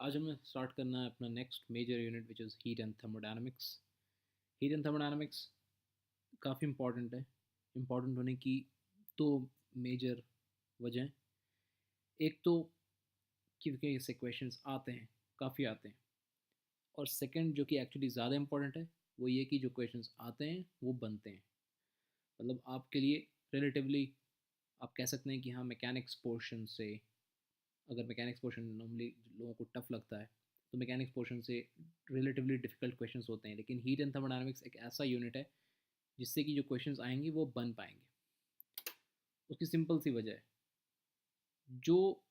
आज हमें स्टार्ट करना है अपना next major unit which is heat and thermodynamics. Heat and thermodynamics काफ़ी इंपॉर्टेंट है। इंपॉर्टेंट होने की दो मेजर वजह हैं। एक तो क्योंकि इससे क्वेश्चंस आते हैं, काफ़ी आते हैं, और सेकंड जो कि एक्चुअली ज़्यादा इंपॉर्टेंट है वो ये कि जो क्वेश्चंस आते हैं वो बनते हैं। मतलब आपके लिए रिलेटिवली आप कह सकते हैं कि हाँ, मैकेनिक्स पोर्शन से, अगर मैकेनिक्स पोर्शन नॉर्मली लोगों को टफ लगता है तो मैकेनिक्स पोर्शन से रिलेटिवली डिफिकल्ट क्वेश्चंस होते हैं, लेकिन हीट एंड थर्मोडायनामिक्स एक ऐसा यूनिट है जिससे कि जो क्वेश्चंस आएंगे वो बन पाएंगे। उसकी सिंपल सी वजह है, जो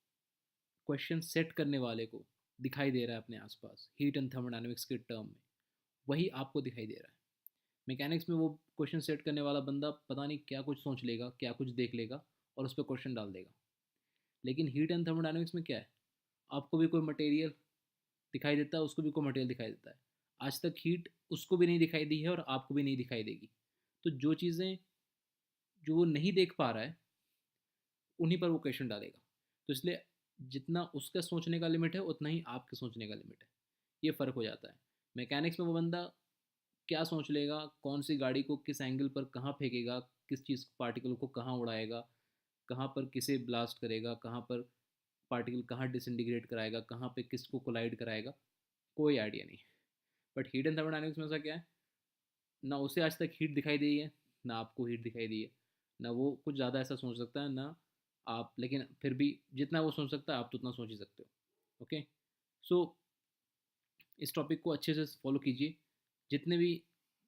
क्वेश्चन सेट करने वाले को दिखाई दे रहा है अपने आसपास हीट एंड थर्मोडायनामिक्स के टर्म में, वही आपको दिखाई दे रहा है। मैकेनिक्स में वो क्वेश्चन सेट करने वाला बंदा पता नहीं क्या कुछ सोच लेगा, क्या कुछ देख लेगा और उस पर क्वेश्चन डाल देगा। लेकिन हीट एंड थर्मोडायनामिक्स में क्या है, आपको भी कोई मटेरियल दिखाई देता है, उसको भी कोई मटेरियल दिखाई देता है। आज तक हीट उसको भी नहीं दिखाई दी है और आपको भी नहीं दिखाई देगी। तो जो चीज़ें जो वो नहीं देख पा रहा है उन्हीं पर वो क्वेश्चन डालेगा। तो इसलिए जितना उसका सोचने का लिमिट है उतना ही आपके सोचने का लिमिट है। ये फ़र्क हो जाता है। मैकेनिक्स में वो बंदा क्या सोच लेगा, कौन सी गाड़ी को किस एंगल पर कहाँ फेंकेगा, किस चीज़ पार्टिकल को कहाँ उड़ाएगा, कहाँ पर किसे ब्लास्ट करेगा, कहाँ पर पार्टिकल कहाँ डिसइंटीग्रेट कराएगा, कहाँ पे किसको कोलाइड कराएगा, कोई आइडिया नहीं। बट हीट एंड थर्मोडायनेमिक्स में ऐसा क्या है, ना उसे आज तक हीट दिखाई दी है, ना आपको हीट दिखाई दी है, ना वो कुछ ज़्यादा ऐसा सोच सकता है, ना आप, लेकिन फिर भी जितना वो सोच सकता है आप तो उतना सोच ही सकते हो। ओके, सो इस टॉपिक को अच्छे से फॉलो कीजिए। जितने भी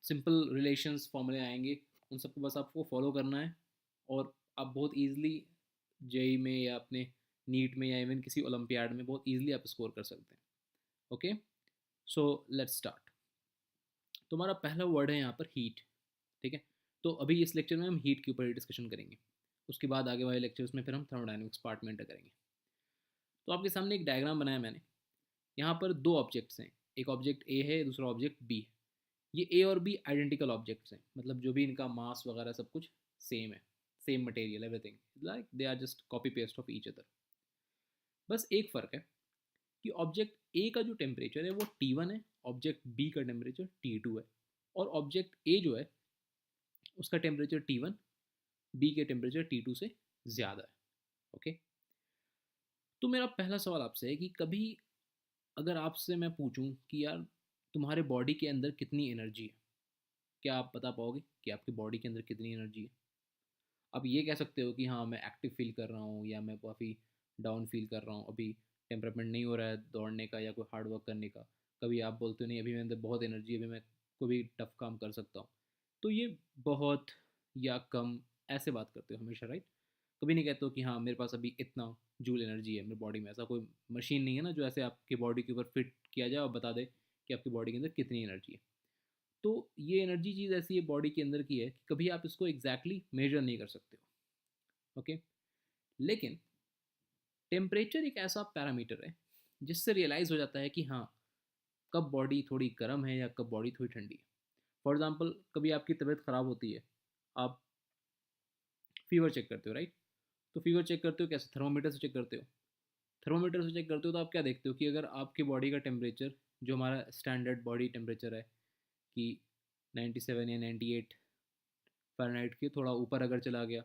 सिंपल रिलेशंस फॉर्मूले आएंगे उन सबको बस आपको फॉलो करना है, और आप बहुत ईजिली जेई में या अपने नीट में या इवन किसी ओलंपियाड में बहुत ईजिली आप स्कोर कर सकते हैं। Okay, so let's start. तो हमारा पहला वर्ड है यहाँ पर हीट। ठीक है, तो अभी इस लेक्चर में हम हीट के ऊपर ही डिस्कशन करेंगे। उसके बाद आगे वाले लेक्चर्स में फिर हम थर्मोडायनेमिक्स पार्ट में एंटर करेंगे। तो आपके सामने एक डायग्राम बनाया मैंने। यहाँ पर दो ऑब्जेक्ट्स हैं, एक ऑब्जेक्ट ए है, दूसरा ऑब्जेक्ट बी है। ये ए और बी आइडेंटिकल ऑब्जेक्ट्स हैं, मतलब जो भी इनका मास वगैरह सब कुछ सेम है, same material, everything like they are just copy paste of each other. बस एक फ़र्क है कि ऑब्जेक्ट ए का जो टेम्परेचर है वो T1 है, ऑब्जेक्ट बी का टेम्परेचर T2 है, और ऑब्जेक्ट ए जो है उसका टेम्परेचर T1 बी के टेम्परेचर T2 से ज़्यादा है। ओके, तो मेरा पहला सवाल आपसे है कि कभी अगर आपसे मैं पूछूं कि यार तुम्हारे बॉडी के अंदर कितनी एनर्जी है, क्या आप बता पाओगे कि आपकी बॉडी के अंदर कितनी एनर्जी है? आप ये कह सकते हो कि हाँ मैं एक्टिव फील कर रहा हूँ या मैं काफ़ी डाउन फील कर रहा हूँ, अभी टेम्परामेंट नहीं हो रहा है दौड़ने का या कोई हार्ड वर्क करने का। कभी आप बोलते हो नहीं अभी मेरे अंदर बहुत एनर्जी है, अभी मैं कोई भी टफ काम कर सकता हूँ। तो ये बहुत या कम ऐसे बात करते हो हमेशा, राइट? कभी नहीं कहते हो कि हाँ मेरे पास अभी इतना जूल एनर्जी है मेरी बॉडी में। ऐसा कोई मशीन नहीं है ना जो ऐसे आपकी बॉडी के ऊपर फिट किया जाए और बता दे कि आपकी बॉडी के अंदर कितनी एनर्जी है। तो ये एनर्जी चीज़ ऐसी है बॉडी के अंदर की है कि कभी आप इसको एग्जैक्टली exactly मेजर नहीं कर सकते हो। ओके, लेकिन टेम्परेचर एक ऐसा पैरामीटर है जिससे रियलाइज़ हो जाता है कि हाँ कब बॉडी थोड़ी गर्म है या कब बॉडी थोड़ी ठंडी है। फॉर एग्जांपल कभी आपकी तबीयत ख़राब होती है, आप फीवर चेक करते हो, राइट? तो फीवर चेक करते हो कैसे? थर्मोमीटर से चेक करते हो। थर्मोमीटर से चेक करते हो तो आप क्या देखते हो कि अगर आपकी बॉडी का टेम्परेचर, जो हमारा स्टैंडर्ड बॉडी टेम्परेचर है कि 97 या 98 फ़ारेनहाइट के थोड़ा ऊपर अगर चला गया,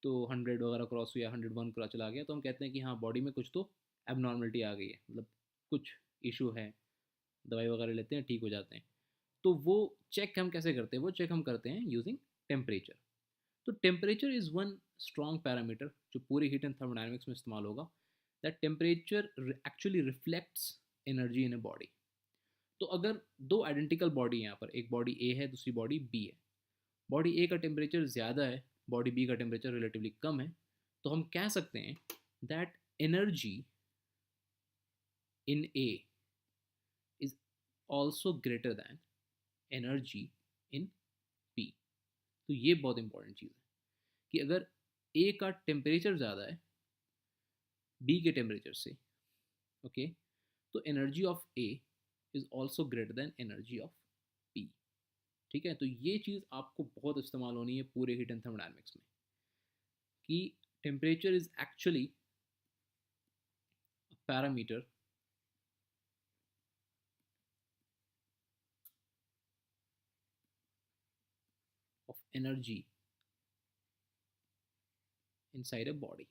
तो 100 वगैरह क्रॉस हुआ, 101 क्रॉस चला गया, तो हम कहते हैं कि हाँ बॉडी में कुछ तो एबनॉर्मलिटी आ गई है, मतलब कुछ इशू है। दवाई वगैरह लेते हैं, ठीक हो जाते हैं। तो वो चेक हम कैसे करते हैं? वो चेक हम करते हैं यूजिंग टेम्परेचर। तो temperature is one strong parameter जो पूरी हीट एंड थर्मोडायनेमिक्स में इस्तेमाल होगा। That temperature actually reflects energy in a body. तो अगर दो आइडेंटिकल बॉडी यहाँ पर, एक बॉडी ए है दूसरी बॉडी बी है, बॉडी ए का टेम्परेचर ज़्यादा है, बॉडी बी का टेम्परेचर रिलेटिवली कम है, तो हम कह सकते हैं that energy in A is also greater than energy in B. तो ये बहुत इंपॉर्टेंट चीज़ है कि अगर ए का टेम्परेचर ज़्यादा है बी के टेम्परेचर से, ओके, तो energy of A is also greater than energy of B. ठीक है, तो ये चीज़ आपको बहुत इस्तेमाल होनी है पूरे हीट एंड थर्मोडायनेमिक्स में कि temperature is actually parameter energy inside a body.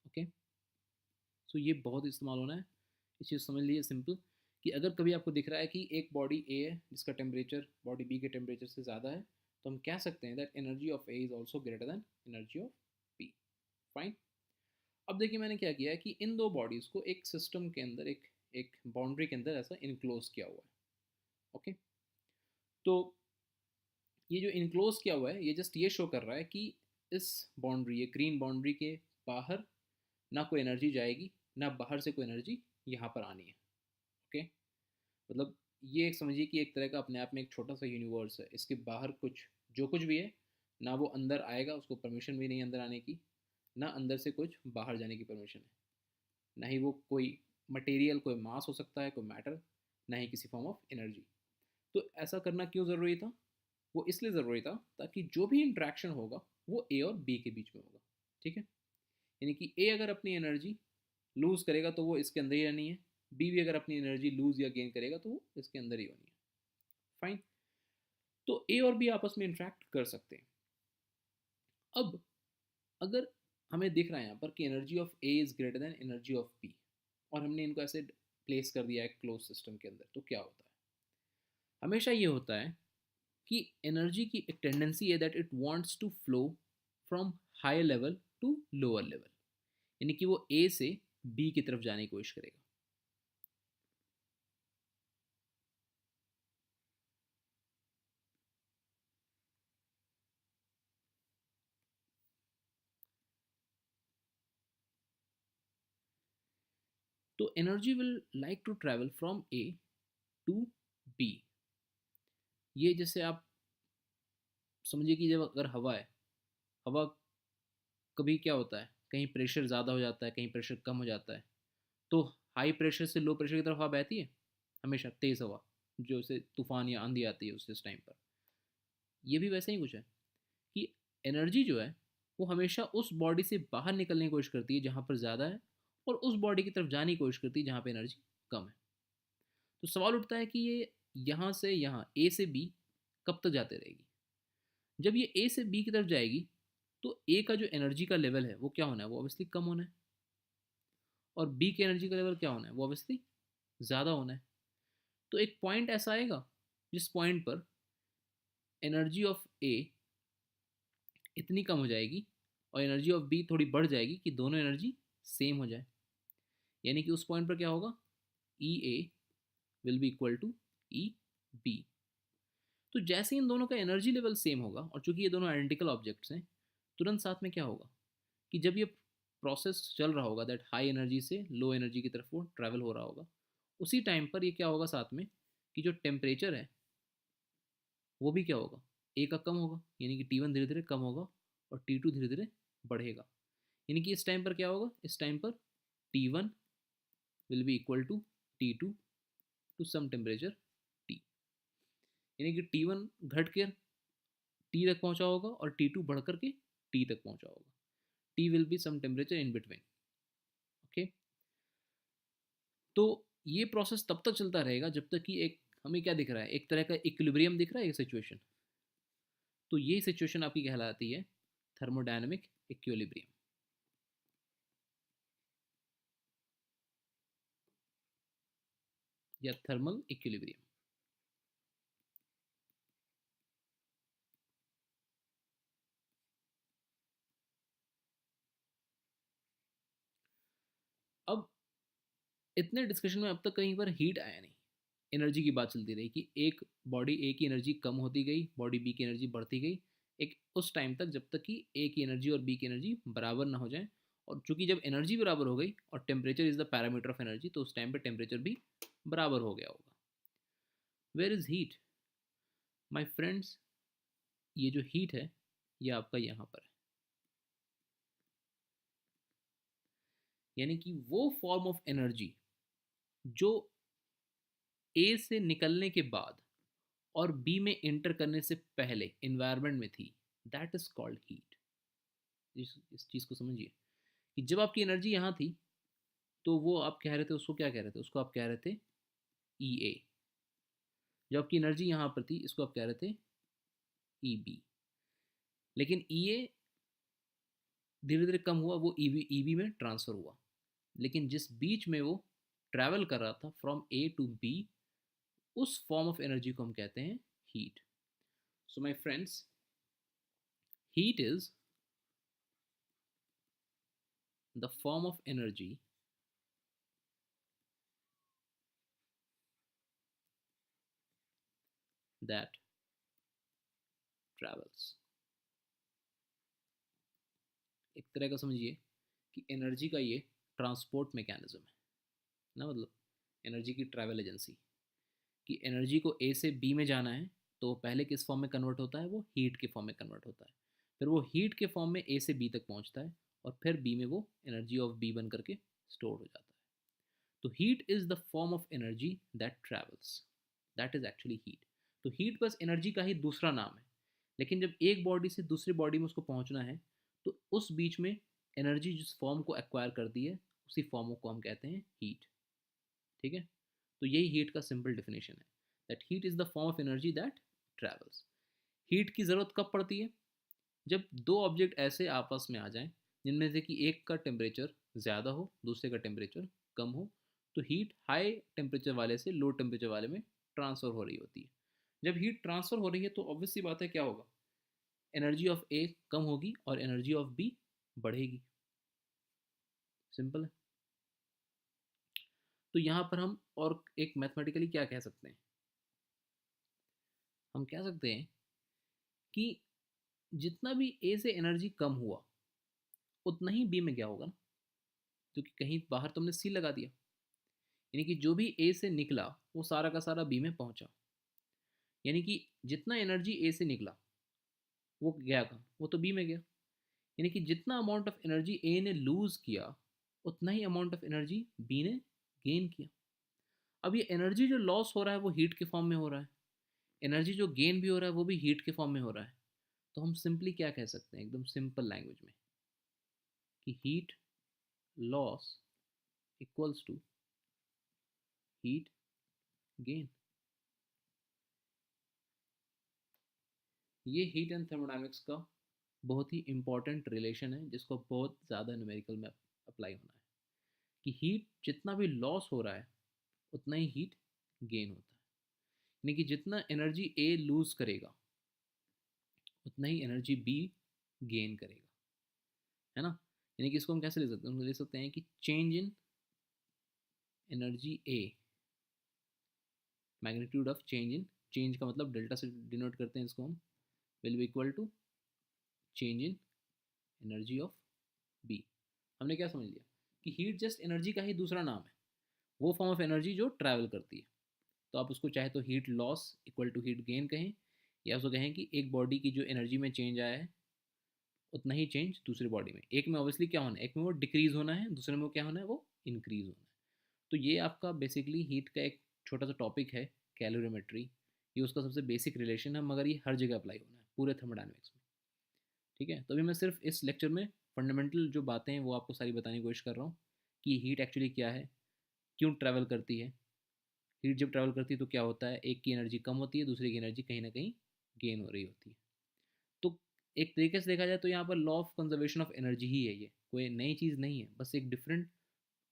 Okay, so ये बहुत इस्तेमाल होना है। इस चीज़ समझ लीजिए सिंपल, कि अगर कभी आपको दिख रहा है कि एक बॉडी ए है जिसका टेम्परेचर बॉडी बी के टेम्परेचर से ज़्यादा है, तो हम कह सकते हैं that energy of A is also greater than energy of B. Fine. अब देखिए मैंने क्या किया है कि इन दो बॉडीज़ को एक सिस्टम के अंदर, एक एक बाउंड्री के अंदर ऐसा इनक्लोज किया हुआ है। ओके, तो ये जो इनक्लोज किया हुआ है ये जस्ट ये शो कर रहा है कि इस बाउंड्री, ये ग्रीन बाउंड्री के बाहर ना कोई एनर्जी जाएगी, ना बाहर से कोई एनर्जी यहाँ पर आनी है। ओके, मतलब ये एक समझिए कि एक तरह का अपने आप में एक छोटा सा यूनिवर्स है, इसके बाहर कुछ जो कुछ भी है ना वो अंदर आएगा, उसको परमिशन भी नहीं अंदर आने की, ना अंदर से कुछ बाहर जाने की परमिशन है, ना ही वो कोई मटेरियल, कोई मास हो सकता है, कोई मैटर, ना ही किसी फॉर्म ऑफ एनर्जी। तो ऐसा करना क्यों ज़रूरी था? वो इसलिए ज़रूरी था ताकि जो भी इंट्रैक्शन होगा वो ए और बी के बीच में होगा। ठीक है, यानी कि ए अगर अपनी एनर्जी लूज़ करेगा तो वो इसके अंदर ही रहनी है, बी भी अगर अपनी एनर्जी लूज़ या गेन करेगा तो वो इसके अंदर ही होनी है। फाइन। तो ए और बी आपस में इंट्रैक्ट कर सकते हैं। अब अगर हमें दिख रहा है यहाँ पर कि energy of A is greater than energy of B, और हमने इनको ऐसे प्लेस कर दिया है क्लोज सिस्टम के अंदर, तो क्या होता है? हमेशा ये होता है कि एनर्जी की एक टेंडेंसी है that it wants to flow from higher level to lower level, यानी कि वो ए से बी की तरफ जाने की कोशिश करेगा। तो energy will like to travel from A to B. ये जैसे आप समझिए कि जब अगर हवा है, हवा कभी क्या होता है, कहीं प्रेशर ज़्यादा हो जाता है, कहीं प्रेशर कम हो जाता है, तो हाई प्रेशर से लो प्रेशर की तरफ हवा बहती है हमेशा, तेज़ हवा, जो से तूफान या आंधी आती है उस टाइम पर। ये भी वैसे ही कुछ है कि एनर्जी जो है वो हमेशा उस बॉडी से बाहर निकलने की कोशिश करती है जहाँ पर ज़्यादा है, और उस बॉडी की तरफ जाने की कोशिश करती है जहाँ पर एनर्जी कम है। तो सवाल उठता है कि ये यहाँ से यहाँ ए से बी कब तक जाते रहेगी? जब ये ए से बी की तरफ जाएगी तो ए का जो एनर्जी का लेवल है वो क्या होना है? वो ऑब्वियसली कम होना है। और बी की एनर्जी का लेवल क्या होना है? वो ऑब्वियसली ज़्यादा होना है। तो एक पॉइंट ऐसा आएगा जिस पॉइंट पर एनर्जी ऑफ ए इतनी कम हो जाएगी और एनर्जी ऑफ बी थोड़ी बढ़ जाएगी कि दोनों एनर्जी सेम हो जाए। यानी कि उस पॉइंट पर क्या होगा? E A will be equal to E B. तो जैसे इन दोनों का एनर्जी लेवल सेम होगा, और चूंकि ये दोनों आइडेंटिकल ऑब्जेक्ट्स हैं, तुरंत साथ में क्या होगा कि जब ये प्रोसेस चल रहा होगा दैट हाई एनर्जी से लो एनर्जी की तरफ वो ट्रैवल हो रहा होगा, उसी टाइम पर ये क्या होगा साथ में कि जो टेम्परेचर है वो भी क्या होगा? ए का कम होगा, यानी कि T1 धीरे धीरे कम होगा और T2 धीरे धीरे बढ़ेगा। यानी कि इस टाइम पर क्या होगा? इस टाइम पर T1 will be equal to T2 to some temperature T, यानी कि T1 घट कर T तक पहुंचा होगा और T2 बढ़ कर के T तक पहुंचा होगा। T will be some temperature in between. Okay, तो ये प्रोसेस तब तक चलता रहेगा जब तक कि एक हमें क्या दिख रहा है, एक तरह का इक्विलिब्रियम दिख रहा है, ये सिचुएशन। तो ये सिचुएशन आपकी कहलाती है थर्मोडायनेमिक इक्विलिब्रियम या थर्मल इक्विलिब्रियम। अब इतने डिस्कशन में अब तक कहीं पर हीट आया नहीं, एनर्जी की बात चलती रही कि एक बॉडी ए की एनर्जी कम होती गई, बॉडी बी की एनर्जी बढ़ती गई, एक उस टाइम तक जब तक कि ए की एनर्जी और बी की एनर्जी बराबर ना हो जाए। और चूंकि जब एनर्जी बराबर हो गई और temperature is the parameter of energy, तो उस टाइम पे टेम्परेचर भी बराबर हो गया होगा। Where is heat my friends? ये जो हीट है ये आपका यहाँ पर है, यानी कि वो फॉर्म ऑफ एनर्जी जो ए से निकलने के बाद और बी में इंटर करने से पहले इन्वायरमेंट में थी, दैट इज कॉल्ड हीट। इस चीज़ को समझिए कि जब आपकी एनर्जी यहाँ थी तो वो आप कह रहे थे, उसको क्या कह रहे थे? उसको आप कह रहे थे ई ए। जब आपकी एनर्जी यहाँ पर थी इसको आप कह रहे थे ई बी। लेकिन ई ए धीरे धीरे कम हुआ, वो ई बी में ट्रांसफ़र हुआ। लेकिन जिस बीच में वो ट्रैवल कर रहा था फ्रॉम ए टू बी, उस फॉर्म ऑफ एनर्जी को हम कहते हैं heat. So my friends, heat is the form of energy that travels. एक तरह का समझिए कि एनर्जी का ये ट्रांसपोर्ट मैकेनिज्म है ना, मतलब एनर्जी की ट्रैवल एजेंसी। कि एनर्जी को ए से बी में जाना है तो पहले किस फॉर्म में कन्वर्ट होता है, वो हीट के फॉर्म में कन्वर्ट होता है। फिर वो हीट के फॉर्म में ए से बी तक पहुंचता है और फिर बी में वो एनर्जी ऑफ बी बन करके स्टोर हो जाता है। तो heat is the form of energy that travels, that is actually heat. तो हीट बस एनर्जी का ही दूसरा नाम है। लेकिन जब एक बॉडी से दूसरी बॉडी में उसको पहुंचना है तो उस बीच में एनर्जी जिस फॉर्म को एक्वायर करती है उसी फॉर्म को हम कहते हैं हीट। ठीक है, तो यही हीट का सिंपल डेफिनेशन है, that heat is the form of energy that travels. Heat की ज़रूरत कब पड़ती है? जब दो ऑब्जेक्ट ऐसे आपस में आ जाएं जिनमें से कि एक का टेम्परेचर ज़्यादा हो, दूसरे का टेम्परेचर कम हो, तो हीट हाई टेम्परेचर वाले से लो टेम्परेचर वाले में ट्रांसफ़र हो रही होती है। जब हीट ट्रांसफ़र हो रही है तो ऑब्वियस सी बात है, क्या होगा, एनर्जी ऑफ ए कम होगी और एनर्जी ऑफ बी बढ़ेगी। सिंपल है। तो यहाँ पर हम और एक मैथमेटिकली क्या कह सकते हैं, हम कह सकते हैं कि जितना भी ए से एनर्जी कम हुआ उतना ही बी में क्या होगा ना, क्योंकि कहीं बाहर तुमने सी लगा दिया, यानी कि जो भी ए से निकला वो सारा का सारा बी में पहुंचा। यानी कि जितना एनर्जी ए से निकला वो गया कहाँ, वो तो बी में गया। यानी कि जितना अमाउंट ऑफ एनर्जी ए ने लूज किया उतना ही अमाउंट ऑफ एनर्जी बी ने गेन किया। अब ये एनर्जी जो लॉस हो रहा है वो हीट के फॉर्म में हो रहा है, एनर्जी जो गेन भी हो रहा है वो भी हीट के फॉर्म में हो रहा है। तो हम सिंपली क्या कह सकते हैं एकदम सिंपल लैंग्वेज में कि heat loss equals to heat gain. ये हीट एंड थर्मोडायनेमिक्स का बहुत ही इंपॉर्टेंट रिलेशन है जिसको बहुत ज़्यादा न्यूमेरिकल में अप्लाई होना है, कि हीट जितना भी लॉस हो रहा है उतना ही हीट गेन होता है। यानी कि जितना एनर्जी ए लूज करेगा उतना ही एनर्जी बी गेन करेगा, है ना। यानी कि इसको हम कैसे ले सकते हैं, हम ले सकते हैं कि change in energy A, magnitude of change in, change का मतलब डेल्टा से डिनोट करते हैं इसको हम, will be equal to change in energy of B. हमने क्या समझ लिया कि हीट जस्ट एनर्जी का ही दूसरा नाम है, वो फॉर्म ऑफ एनर्जी जो ट्रैवल करती है। तो आप उसको चाहे तो heat loss equal to heat gain कहें, या उसको कहें कि एक बॉडी की जो एनर्जी में चेंज आया है उतना ही चेंज दूसरी बॉडी में, एक में ऑब्वियसली क्या होना है, एक में वो डिक्रीज होना है, दूसरे में वो क्या होना है, वो इंक्रीज होना है। तो ये आपका बेसिकली हीट का एक छोटा सा टॉपिक है, कैलोरीमेट्री। ये उसका सबसे बेसिक रिलेशन है, मगर ये हर जगह अप्लाई होना है पूरे थर्मोडायनेमिक्स में। ठीक है, तो अभी मैं सिर्फ इस लेक्चर में फंडामेंटल जो बातें हैं वो आपको सारी बताने की कोशिश कर रहा हूँ कि हीट एक्चुअली क्या है, क्यों ट्रैवल करती है। हीट जब ट्रैवल करती है तो क्या होता है, एक की एनर्जी कम होती है, दूसरे की एनर्जी कहीं ना कहीं गेन हो रही होती है। तो एक तरीके से देखा जाए तो यहाँ पर law of conservation of energy ही है, ये कोई नई चीज़ नहीं है, बस एक डिफरेंट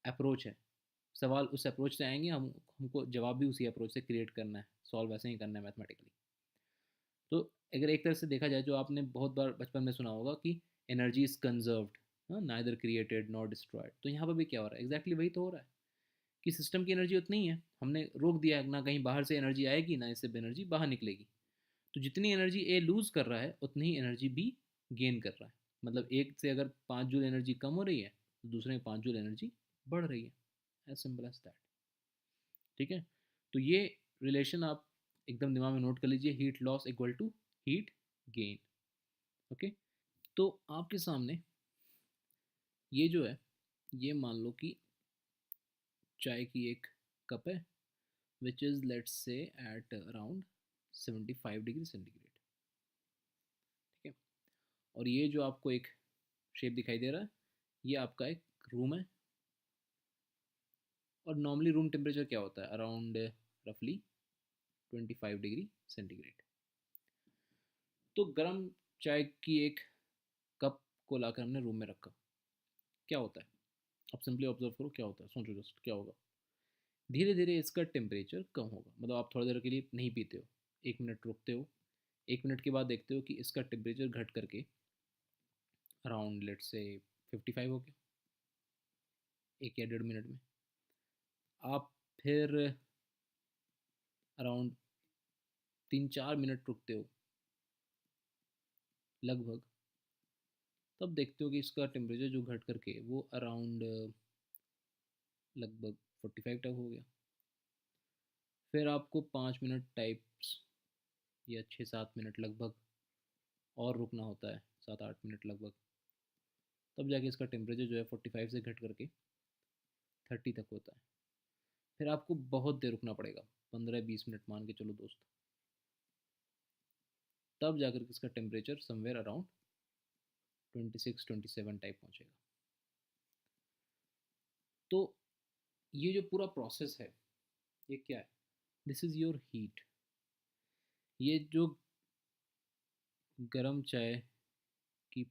अप्रोच है। सवाल उस अप्रोच से आएंगे, हमको जवाब भी उसी अप्रोच से क्रिएट करना है, सॉल्व वैसे ही करना है मैथमेटिकली। तो अगर एक तरह से देखा जाए, जो आपने बहुत बार बचपन में सुना होगा कि energy is conserved, neither created not destroyed, तो यहाँ पर भी क्या हो रहा है, एग्जैक्टली वही तो हो रहा है कि सिस्टम की एनर्जी उतनी ही है, हमने रोक दिया है, ना कहीं बाहर से एनर्जी आएगी ना इससे एनर्जी बाहर निकलेगी। तो जितनी एनर्जी ए लूज कर रहा है उतनी ही एनर्जी बी गेन कर रहा है। मतलब एक से अगर 5 जूल एनर्जी कम हो रही है तो दूसरे में 5 जूल एनर्जी बढ़ रही है, एज सिंपल एज दैट। ठीक है, तो ये रिलेशन आप एकदम दिमाग में नोट कर लीजिए, heat loss equal to heat gain. Okay, तो आपके सामने ये जो है, ये मान लो कि चाय की एक कप है, which is let's say at around 75 degree centigrade. ठीक है, और ये जो आपको एक शेप दिखाई दे रहा है, ये आपका एक रूम है। और नॉर्मली रूम टेम्परेचर क्या होता है, अराउंड रफली 25 डिग्री सेंटीग्रेड। तो गर्म चाय की एक कप को लाकर हमने रूम में रखा, क्या होता है? आप सिंपली ऑब्जर्व करो क्या होता है, सोचो जस्ट क्या होगा। धीरे धीरे इसका टेम्परेचर कम होगा, मतलब आप थोड़ी देर के लिए नहीं पीते हो, 1 मिनट रुकते हो, 1 मिनट के बाद देखते हो कि इसका टेम्परेचर घट करके अराउंड लेट से 55 हो गया, 1 या 1.5 मिनट में। आप फिर अराउंड 3-4 मिनट रुकते हो लगभग, तब देखते हो कि इसका टेम्परेचर जो घट करके वो अराउंड लगभग 45 तक हो गया। फिर आपको 5 मिनट टाइप्स या 6-7 मिनट लगभग और रुकना होता है, 7-8 मिनट लगभग, तब जाके इसका टेम्परेचर जो है 45 से घट करके 30 तक होता है। फिर आपको बहुत देर रुकना पड़ेगा, 15-20 मिनट मान के चलो दोस्त, तब जाकर इसका टेम्परेचर समवेयर अराउंड 26-27 टाइप पहुँचेगा। तो ये जो पूरा प्रोसेस है, ये क्या है? This is your heat. ये जो गरम चाय की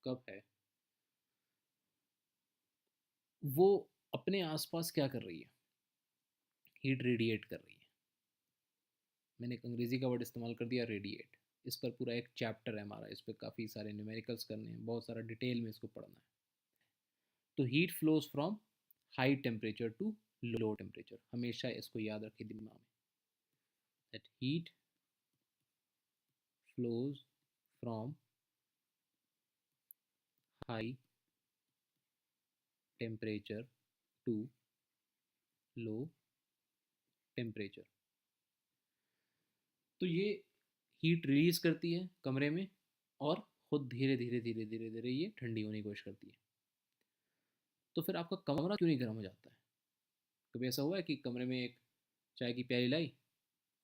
कप है, वो अपने आसपास क्या कर रही है? हीट रेडिएट कर रही है। मैंने एक अंग्रेजी का वर्ड इस्तेमाल कर दिया, रेडिएट। इस पर पूरा एक चैप्टर है हमारा, इस पर काफ़ी सारे न्यूमेरिकल्स करने हैं, बहुत सारा डिटेल में इसको पढ़ना है। तो heat flows from high temperature to low temperature, हमेशा इसको याद रखें दिमाग में, that heat flows from high temperature to low temperature. तो ये हीट रिलीज करती है कमरे में, और खुद धीरे धीरे धीरे धीरे धीरे ये ठंडी होने की कोशिश करती है। तो फिर आपका कमरा क्यों नहीं गर्म हो जाता है? कभी ऐसा हुआ है कि कमरे में एक चाय की प्याली लाई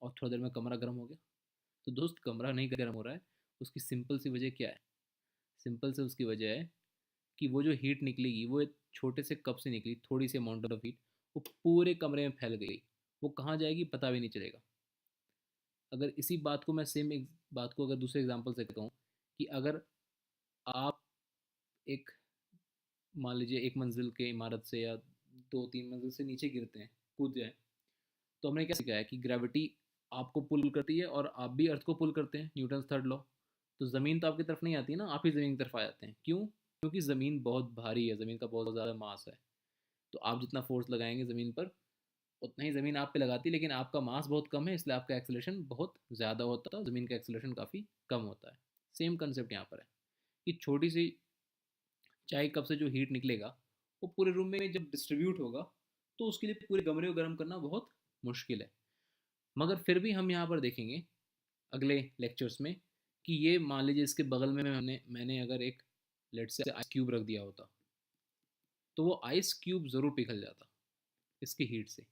और थोड़ी देर में कमरा गर्म हो गया? तो दोस्त, कमरा नहीं गर्म हो रहा है, उसकी सिंपल सी वजह क्या है? सिंपल से उसकी वजह है कि वो जो हीट निकलेगी वो एक छोटे से कप से निकली, थोड़ी सी अमाउंट ऑफ हीट वो पूरे कमरे में फैल गई, वो कहाँ जाएगी पता भी नहीं चलेगा। अगर इसी बात को मैं सेम एक बात को अगर दूसरे एग्जांपल से कहूँ, कि अगर आप एक, मान लीजिए, एक मंजिल के इमारत से या 2-3 मंजिल से नीचे गिरते हैं, कूद जाए, तो हमने क्या सीखा है कि ग्रेविटी आपको पुल करती है और आप भी अर्थ को पुल करते हैं, न्यूटन थर्ड लॉ। तो ज़मीन तो आपकी तरफ नहीं आती है ना, आप ही ज़मीन की तरफ आ जाते हैं। क्यों? क्योंकि ज़मीन बहुत भारी है, ज़मीन का बहुत ज़्यादा मास है। तो आप जितना फोर्स लगाएंगे ज़मीन पर, उतना ही ज़मीन आप पे लगाती है, लेकिन आपका मास बहुत कम है, इसलिए आपका एक्सेलेशन बहुत ज़्यादा होता है, ज़मीन का एक्सेलेशन काफ़ी कम होता है। सेम कंसेप्ट यहाँ पर है कि छोटी सी चाय कप से जो हीट निकलेगा वो पूरे रूम में जब डिस्ट्रीब्यूट होगा, तो उसके लिए पूरे कमरे को गर्म करना बहुत मुश्किल है। मगर फिर भी हम यहाँ पर देखेंगे अगले लेक्चर्स में कि ये मान लीजिए इसके बगल में मैंने अगर एक, लेट से, आइस क्यूब रख दिया होता, तो वो आइस क्यूब ज़रूर पिघल जाता इसकी हीट से।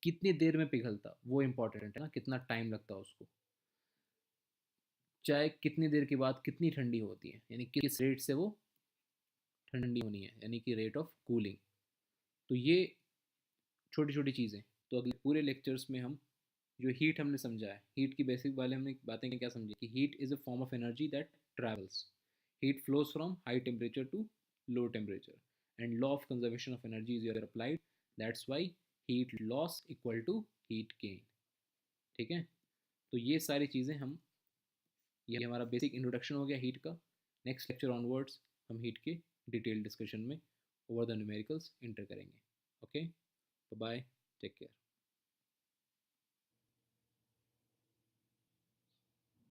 कितनी देर में पिघलता वो इम्पोर्टेंट है ना, कितना टाइम लगता है उसको। चाय कितनी देर के बाद कितनी ठंडी होती है, यानी किस रेट से वो ठंडी होनी है, यानी कि रेट ऑफ कूलिंग। तो ये छोटी छोटी चीज़ें, तो अगले पूरे लेक्चर्स में हम जो हीट हमने समझा है, हीट की बेसिक वाले हमने बातें क्या समझी, कि heat is a form of energy that travels, heat flows from high temperature to low temperature, and law of conservation of energy is here applied. That's why heat loss equal to heat gain. ठीक है? तो ये सारी चीज़ें हम, ये हमारा basic introduction हो गया हीट का। नेक्स्ट लेक्चर ऑनवर्ड्स हम हीट के डिटेल डिस्कशन में ओवर द न्यूमेरिकल्स इंटर करेंगे। Okay, bye, take care.